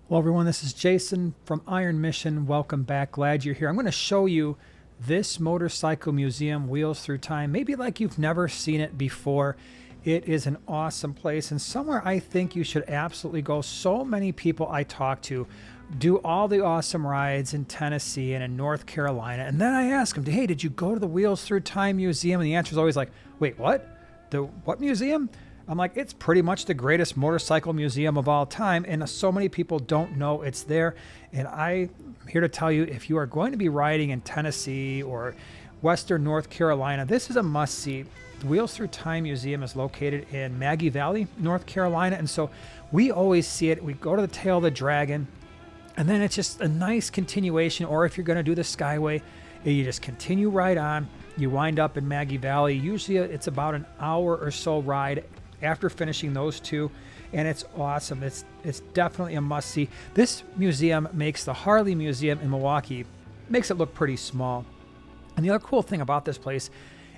Hello everyone, this is Jason from Iron Mission. Welcome back. Glad you're here. I'm going to show you this motorcycle museum, Wheels Through Time, maybe like you've never seen it before. It is an awesome place and somewhere I think you should absolutely go. So many people I talk to do all the awesome rides in Tennessee and in North Carolina. And then I ask them, hey, did you go to the Wheels Through Time Museum? And the answer is always like, wait, what? The what museum? I'm like, it's pretty much the greatest motorcycle museum of all time, and so many people don't know it's there. And I'm here to tell you, if you are going to be riding in Tennessee or Western North Carolina, this is a must-see. The Wheels Through Time Museum is located in Maggie Valley, North Carolina, and so we always see it. We go to the Tail of the Dragon, and then it's just a nice continuation, or if you're going to do the Skyway, you just continue right on. You wind up in Maggie Valley. Usually it's about an hour or so ride after finishing those two, and it's awesome. It's definitely a must-see. This museum makes the Harley Museum in Milwaukee, makes it look pretty small. And the other cool thing about this place,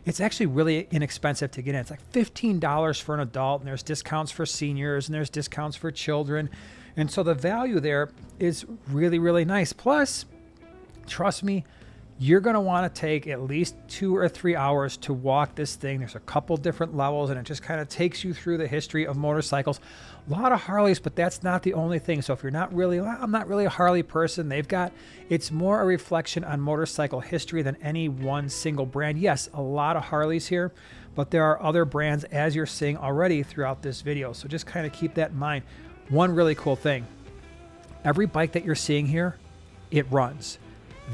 it's actually really inexpensive to get in. It's like $15 for an adult, and there's discounts for seniors, and there's discounts for children. And so the value there is really, really nice. Plus, trust me, you're going to want to take at least 2 or 3 hours to walk this thing. There's a couple different levels, and it just kind of takes you through the history of motorcycles. A lot of Harleys, but that's not the only thing. So if you're not really, well, I'm not really a Harley person, it's more a reflection on motorcycle history than any one single brand. Yes, a lot of Harleys here, but there are other brands, as you're seeing already throughout this video. So just kind of keep that in mind. One really cool thing, every bike that you're seeing here, it runs.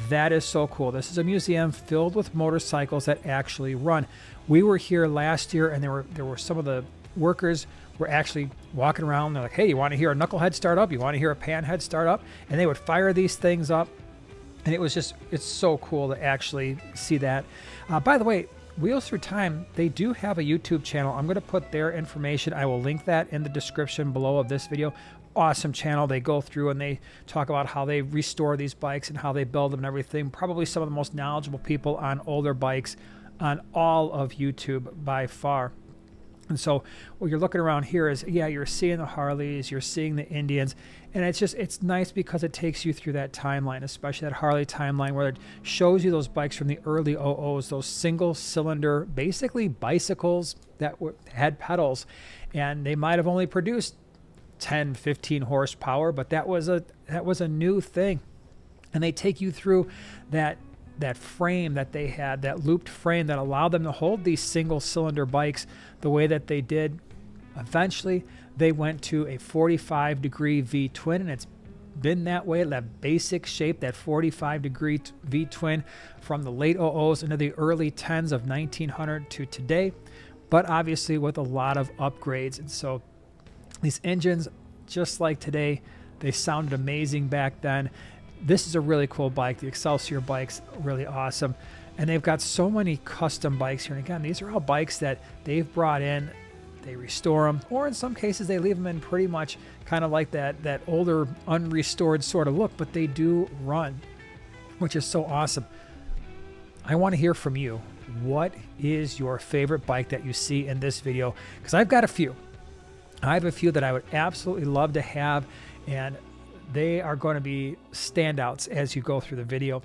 That is so cool. This is a museum filled with motorcycles that actually run. We were here last year, and there were some of the workers were actually walking around. They're like, hey, you want to hear a Knucklehead start up? You want to hear a Panhead start up? And they would fire these things up. And it's so cool to actually see that. By the way, Wheels Through Time, they do have a YouTube channel. I'm going to put their information. I will link that in the description below of this video. Awesome channel. They go through and they talk about how they restore these bikes and how they build them and everything. Probably some of the most knowledgeable people on older bikes on all of YouTube by far. And so what you're looking around here is, yeah, you're seeing the Harleys, you're seeing the Indians, and it's nice because it takes you through that timeline, especially that Harley timeline where it shows you those bikes from the early OOs, those single cylinder, basically bicycles that had pedals, and they might have only produced 10, 15 horsepower, but that was a new thing. And they take you through that frame that they had, that looped frame that allowed them to hold these single cylinder bikes the way that they did. Eventually, they went to a 45-degree V-twin, and it's been that way, that basic shape, that 45-degree V-twin from the late OOs into the early 10s of 1900 to today, but obviously with a lot of upgrades. And so these engines, just like today, they sounded amazing back then. This is a really cool bike. The Excelsior bike's really awesome. And they've got so many custom bikes here. And again, these are all bikes that they've brought in. They restore them, or in some cases, they leave them in pretty much kind of like that older, unrestored sort of look, but they do run, which is so awesome. I want to hear from you. What is your favorite bike that you see in this video? Because I've got a few. I have a few that I would absolutely love to have, and they are going to be standouts as you go through the video.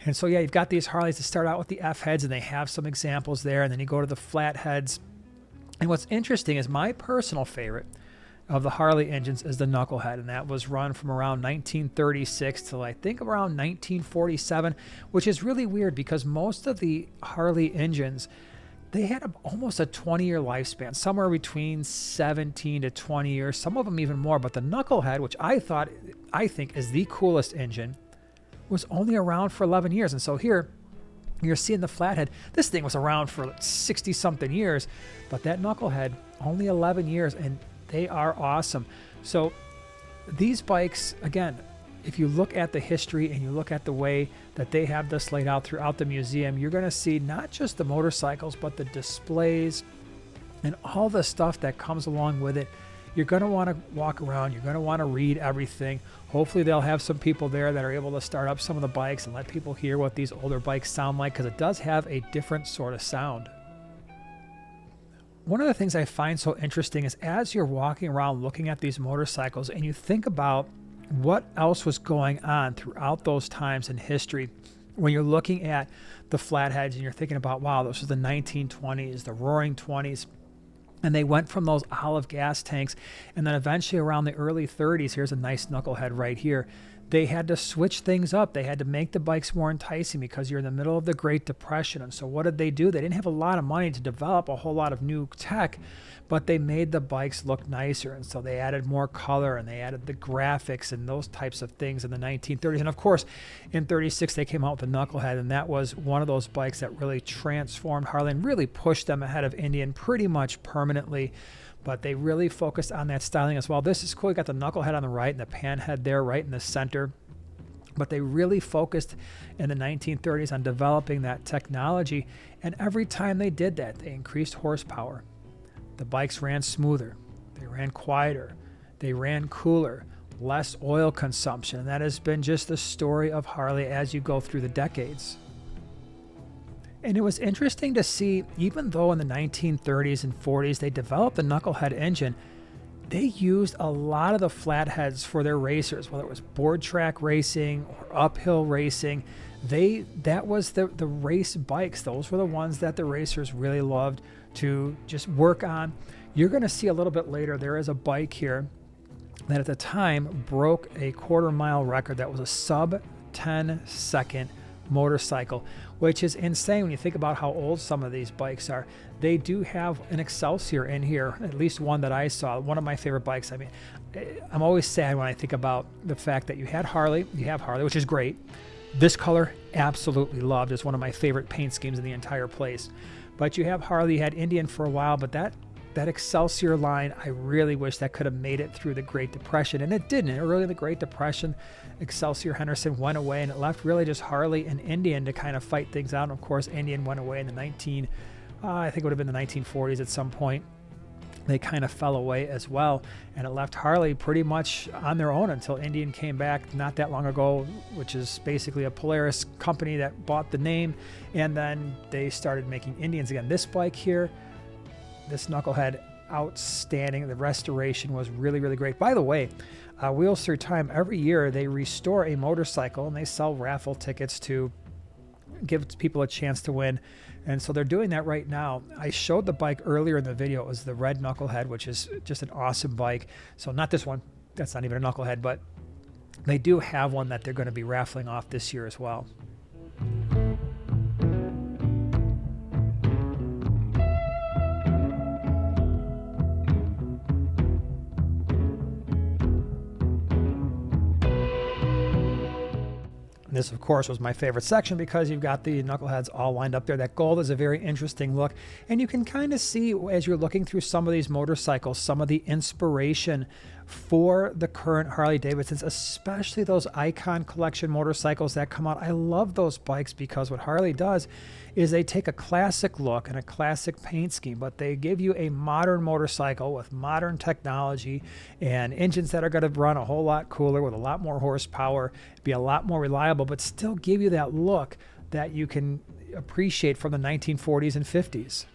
And so, yeah, you've got these Harleys to start out with the F heads, and they have some examples there, and then you go to the flat heads. And what's interesting is my personal favorite of the Harley engines is the Knucklehead, and that was run from around 1936 till I think around 1947, which is really weird because most of the Harley engines, they had almost a 20-year lifespan, somewhere between 17 to 20 years, some of them even more. But the Knucklehead, which I think is the coolest engine, was only around for 11 years. And so here, you're seeing the flathead. This thing was around for 60-something years, but that Knucklehead, only 11 years, and they are awesome. So these bikes, again, if you look at the history and you look at the way that they have this laid out throughout the museum, you're going to see not just the motorcycles, but the displays and all the stuff that comes along with it. You're going to want to walk around. You're going to want to read everything. Hopefully they'll have some people there that are able to start up some of the bikes and let people hear what these older bikes sound like, because it does have a different sort of sound. One of the things I find so interesting is as you're walking around looking at these motorcycles and you think about what else was going on throughout those times in history when you're looking at the flatheads and you're thinking about, wow, this was the 1920s, the roaring 20s. And they went from those olive gas tanks, and then eventually around the early 30s, here's a nice knucklehead right here, they had to switch things up. They had to make the bikes more enticing because you're in the middle of the Great Depression. And so what did they do? They didn't have a lot of money to develop a whole lot of new tech, but they made the bikes look nicer. And so they added more color, and they added the graphics and those types of things in the 1930s. And of course, in 36, they came out with the Knucklehead, and that was one of those bikes that really transformed Harley and really pushed them ahead of Indian pretty much permanently. But they really focused on that styling as well. This is cool. You got the Knucklehead on the right and the Panhead there right in the center. But they really focused in the 1930s on developing that technology. And every time they did that, they increased horsepower. The bikes ran smoother. They ran quieter. They ran cooler. Less oil consumption. And that has been just the story of Harley as you go through the decades. And it was interesting to see, even though in the 1930s and 40s they developed the Knucklehead engine, they used a lot of the flatheads for their racers, whether it was board track racing or uphill racing. That was the race bikes. Those were the ones that the racers really loved to just work on. You're going to see a little bit later, there is a bike here that at the time broke a quarter-mile record. That was a sub 10-second motorcycle, which is insane when you think about how old some of these bikes are. They do have an Excelsior in here, at least one that I saw, one of my favorite bikes. I mean, I'm always sad when I think about the fact that you have Harley, which is great. This color, absolutely loved. It's one of my favorite paint schemes in the entire place. But you have Harley, you had Indian for a while, but that Excelsior line, I really wish that could have made it through the Great Depression, and it didn't. Early in the Great Depression, Excelsior Henderson went away, and it left really just Harley and Indian to kind of fight things out. And of course, Indian went away in the I think it would have been the 1940s at some point. They kind of fell away as well, and it left Harley pretty much on their own until Indian came back not that long ago, which is basically a Polaris company that bought the name, and then they started making Indians again. This bike here, this Knucklehead, outstanding. The restoration was really, really great. By the way, Wheels Through Time, every year they restore a motorcycle and they sell raffle tickets to give people a chance to win. And so they're doing that right now. I showed the bike earlier in the video. It was the red Knucklehead, which is just an awesome bike. So not this one. That's not even a Knucklehead, but they do have one that they're going to be raffling off this year as well. This, of course, was my favorite section because you've got the Knuckleheads all lined up there. That gold is a very interesting look. And you can kind of see, as you're looking through some of these motorcycles, some of the inspiration for the current Harley-Davidsons, especially those Icon Collection motorcycles that come out. I love those bikes because what Harley does is they take a classic look and a classic paint scheme, but they give you a modern motorcycle with modern technology and engines that are going to run a whole lot cooler with a lot more horsepower, be a lot more reliable, but still give you that look that you can appreciate from the 1940s and 50s.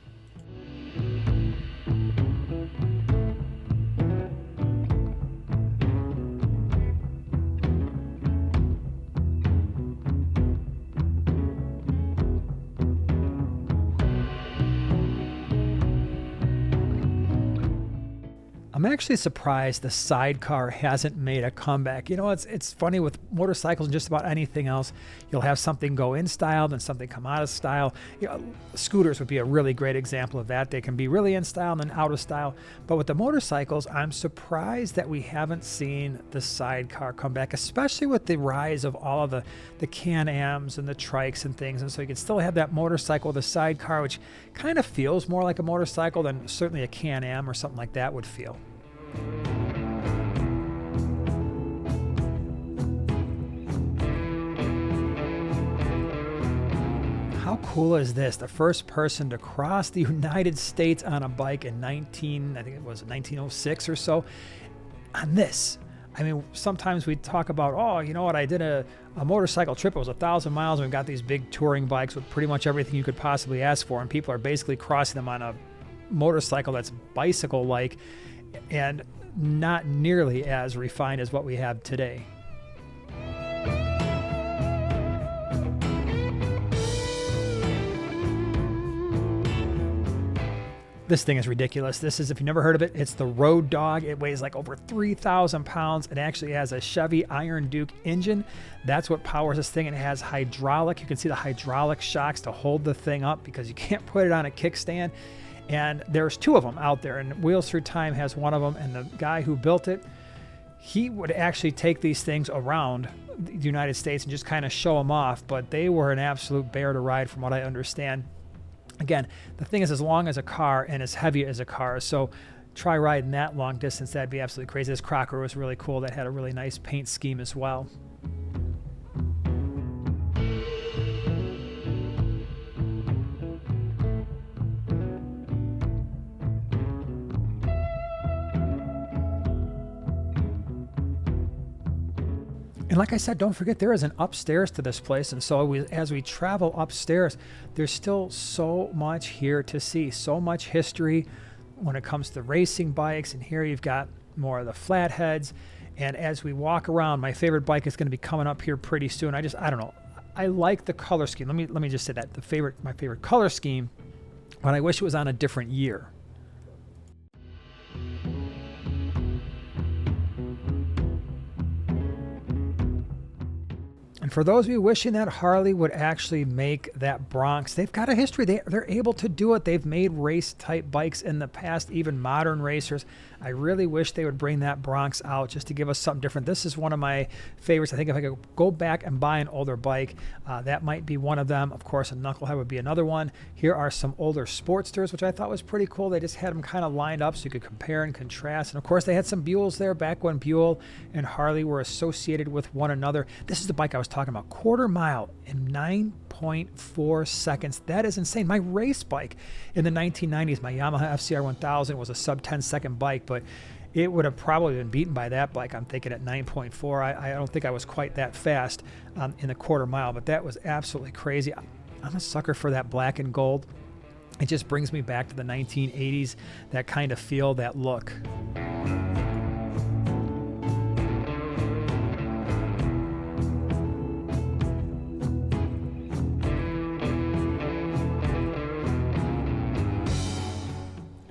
I'm actually surprised the sidecar hasn't made a comeback. You know, it's funny with motorcycles and just about anything else. You'll have something go in style, then something come out of style. You know, scooters would be a really great example of that. They can be really in style and then out of style. But with the motorcycles, I'm surprised that we haven't seen the sidecar come back, especially with the rise of all of the Can-Ams and the trikes and things. And so you can still have that motorcycle with a sidecar, which kind of feels more like a motorcycle than certainly a Can-Am or something like that would feel. How cool is this? The first person to cross the United States on a bike in I think it was 1906 or so, on this. I mean, sometimes we talk about, oh, you know what, I did a motorcycle trip. It was 1,000 miles, and we've got these big touring bikes with pretty much everything you could possibly ask for, and people are basically crossing them on a motorcycle that's bicycle-like. And not nearly as refined as what we have today. This thing is ridiculous. This is, if you've never heard of it, it's the Road Dog. It weighs like over 3,000 pounds. It actually has a Chevy Iron Duke engine. That's what powers this thing. And it has hydraulic. You can see the hydraulic shocks to hold the thing up because you can't put it on a kickstand. And there's 2 of them out there, and Wheels Through Time has one of them. And the guy who built it, he would actually take these things around the United States and just kind of show them off. But they were an absolute bear to ride from what I understand. Again, the thing is as long as a car and as heavy as a car. So try riding that long distance. That'd be absolutely crazy. This Crocker was really cool. That had a really nice paint scheme as well. And like I said, don't forget there is an upstairs to this place. And so as we travel upstairs, there's still so much here to see, so much history when it comes to racing bikes. And here you've got more of the flatheads. And as we walk around, my favorite bike is going to be coming up here pretty soon. I don't know. I like the color scheme. Let me just say that my favorite color scheme, but I wish it was on a different year. And for those of you wishing that Harley would actually make that Bronx, they've got a history. They're able to do it. They've made race-type bikes in the past, even modern racers. I really wish they would bring that Bronx out just to give us something different. This is one of my favorites. I think if I could go back and buy an older bike, that might be one of them. Of course, a Knucklehead would be another one. Here are some older Sportsters, which I thought was pretty cool. They just had them kind of lined up so you could compare and contrast. And of course, they had some Buells there back when Buell and Harley were associated with one another. This is the bike I was talking about. Quarter mile in 9.4 seconds. That is insane. My race bike in the 1990s, my Yamaha FCR 1000, was a sub 10-second bike, but it would have probably been beaten by that bike, I'm thinking, at 9.4. I don't think I was quite that fast in the quarter mile, but that was absolutely crazy. I'm a sucker for that black and gold. It just brings me back to the 1980s, that kind of feel, that look.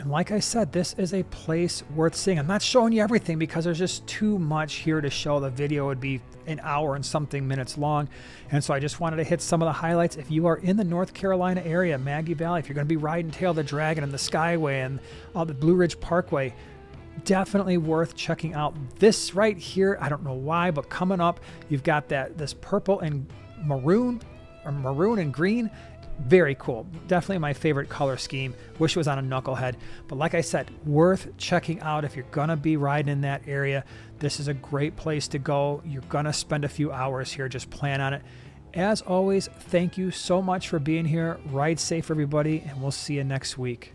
Like I said, this is a place worth seeing. I'm not showing you everything because there's just too much here to show. The video would be an hour and something minutes long. And so I just wanted to hit some of the highlights. If you are in the North Carolina area, Maggie Valley, if you're going to be riding Tail the Dragon and the Skyway and all the Blue Ridge Parkway, definitely worth checking out. This right here, I don't know why, but coming up, you've got this purple and maroon, or maroon and green. Very cool. Definitely my favorite color scheme. Wish it was on a Knucklehead. But like I said, worth checking out if you're going to be riding in that area. This is a great place to go. You're going to spend a few hours here. Just plan on it. As always, thank you so much for being here. Ride safe, everybody, and we'll see you next week.